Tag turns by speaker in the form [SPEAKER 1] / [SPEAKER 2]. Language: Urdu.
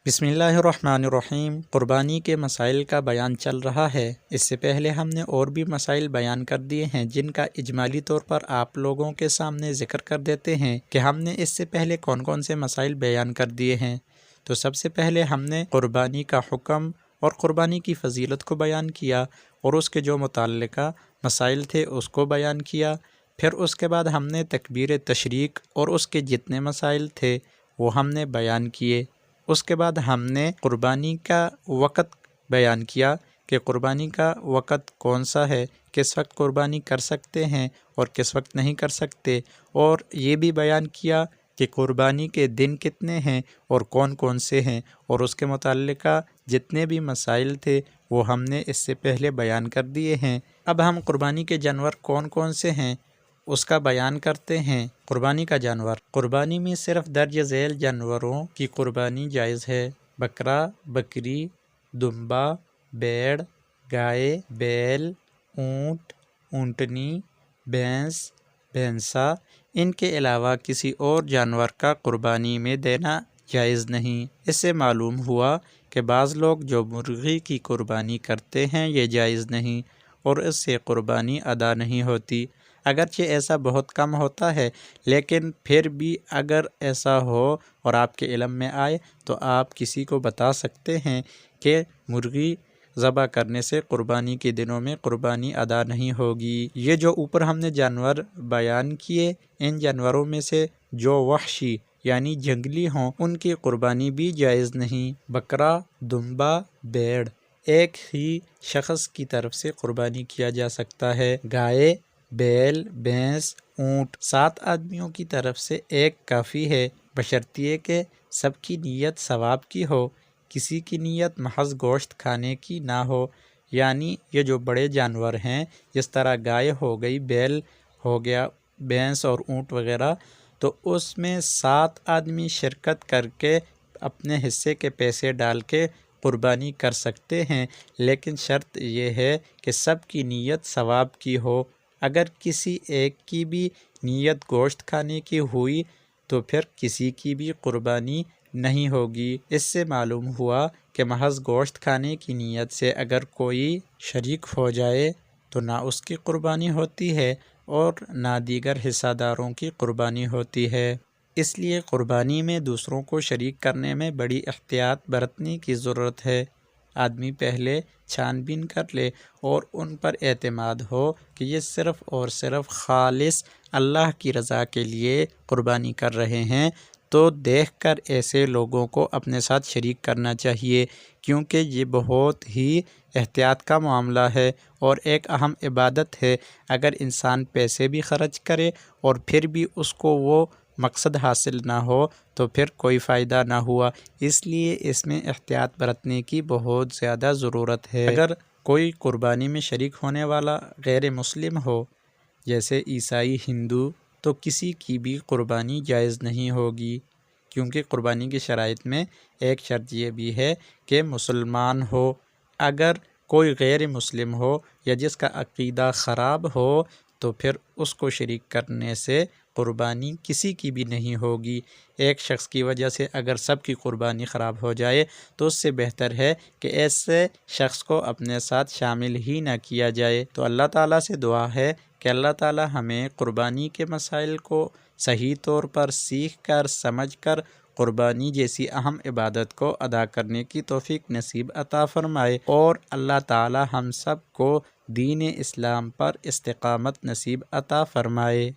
[SPEAKER 1] بسم اللہ الرحمن الرحیم۔ قربانی کے مسائل کا بیان چل رہا ہے۔ اس سے پہلے ہم نے اور بھی مسائل بیان کر دیے ہیں جن کا اجمالی طور پر آپ لوگوں کے سامنے ذکر کر دیتے ہیں کہ ہم نے اس سے پہلے کون کون سے مسائل بیان کر دیے ہیں۔ تو سب سے پہلے ہم نے قربانی کا حکم اور قربانی کی فضیلت کو بیان کیا اور اس کے جو متعلقہ مسائل تھے اس کو بیان کیا۔ پھر اس کے بعد ہم نے تکبیر تشریق اور اس کے جتنے مسائل تھے وہ ہم نے بیان کیے۔ اس کے بعد ہم نے قربانی کا وقت بیان کیا کہ قربانی کا وقت کون سا ہے، کس وقت قربانی کر سکتے ہیں اور کس وقت نہیں کر سکتے، اور یہ بھی بیان کیا کہ قربانی کے دن کتنے ہیں اور کون کون سے ہیں، اور اس کے متعلقہ جتنے بھی مسائل تھے وہ ہم نے اس سے پہلے بیان کر دیے ہیں۔ اب ہم قربانی کے جانور کون کون سے ہیں اس کا بیان کرتے ہیں۔ قربانی کا جانور، قربانی میں صرف درج ذیل جانوروں کی قربانی جائز ہے۔ بکرا، بکری، دمبا، بھیڑ، گائے، بیل، اونٹ، اونٹنی، بھینس، بھینسا، ان کے علاوہ کسی اور جانور کا قربانی میں دینا جائز نہیں۔ اس سے معلوم ہوا کہ بعض لوگ جو مرغی کی قربانی کرتے ہیں یہ جائز نہیں اور اس سے قربانی ادا نہیں ہوتی۔ اگرچہ ایسا بہت کم ہوتا ہے، لیکن پھر بھی اگر ایسا ہو اور آپ کے علم میں آئے تو آپ کسی کو بتا سکتے ہیں کہ مرغی ذبح کرنے سے قربانی کے دنوں میں قربانی ادا نہیں ہوگی۔ یہ جو اوپر ہم نے جانور بیان کیے، ان جانوروں میں سے جو وحشی یعنی جنگلی ہوں ان کی قربانی بھی جائز نہیں۔ بکرا، دمبا، بھیڑ ایک ہی شخص کی طرف سے قربانی کیا جا سکتا ہے۔ گائے، بیل، بھینس، اونٹ 7 آدمیوں کی طرف سے ایک کافی ہے، بشرطیہ کہ سب کی نیت ثواب کی ہو، کسی کی نیت محض گوشت کھانے کی نہ ہو۔ یعنی یہ جو بڑے جانور ہیں جس طرح گائے ہو گئی، بیل ہو گیا، بھینس اور اونٹ وغیرہ، تو اس میں 7 آدمی شرکت کر کے اپنے حصے کے پیسے ڈال کے قربانی کر سکتے ہیں، لیکن شرط یہ ہے کہ سب کی نیت ثواب کی ہو۔ اگر کسی ایک کی بھی نیت گوشت کھانے کی ہوئی تو پھر کسی کی بھی قربانی نہیں ہوگی۔ اس سے معلوم ہوا کہ محض گوشت کھانے کی نیت سے اگر کوئی شریک ہو جائے تو نہ اس کی قربانی ہوتی ہے اور نہ دیگر حصہ داروں کی قربانی ہوتی ہے۔ اس لیے قربانی میں دوسروں کو شریک کرنے میں بڑی احتیاط برتنے کی ضرورت ہے۔ آدمی پہلے چھان بین کر لے اور ان پر اعتماد ہو کہ یہ صرف اور صرف خالص اللہ کی رضا کے لیے قربانی کر رہے ہیں، تو دیکھ کر ایسے لوگوں کو اپنے ساتھ شریک کرنا چاہیے، کیونکہ یہ بہت ہی احتیاط کا معاملہ ہے اور ایک اہم عبادت ہے۔ اگر انسان پیسے بھی خرچ کرے اور پھر بھی اس کو وہ مقصد حاصل نہ ہو تو پھر کوئی فائدہ نہ ہوا۔ اس لیے اس میں احتیاط برتنے کی بہت زیادہ ضرورت ہے۔ اگر کوئی قربانی میں شریک ہونے والا غیر مسلم ہو، جیسے عیسائی، ہندو، تو کسی کی بھی قربانی جائز نہیں ہوگی، کیونکہ قربانی کی شرائط میں ایک شرط یہ بھی ہے کہ مسلمان ہو۔ اگر کوئی غیر مسلم ہو یا جس کا عقیدہ خراب ہو تو پھر اس کو شریک کرنے سے قربانی کسی کی بھی نہیں ہوگی۔ ایک شخص کی وجہ سے اگر سب کی قربانی خراب ہو جائے تو اس سے بہتر ہے کہ ایسے شخص کو اپنے ساتھ شامل ہی نہ کیا جائے۔ تو اللہ تعالیٰ سے دعا ہے کہ اللہ تعالیٰ ہمیں قربانی کے مسائل کو صحیح طور پر سیکھ کر، سمجھ کر قربانی جیسی اہم عبادت کو ادا کرنے کی توفیق نصیب عطا فرمائے، اور اللہ تعالیٰ ہم سب کو دین اسلام پر استقامت نصیب عطا فرمائے۔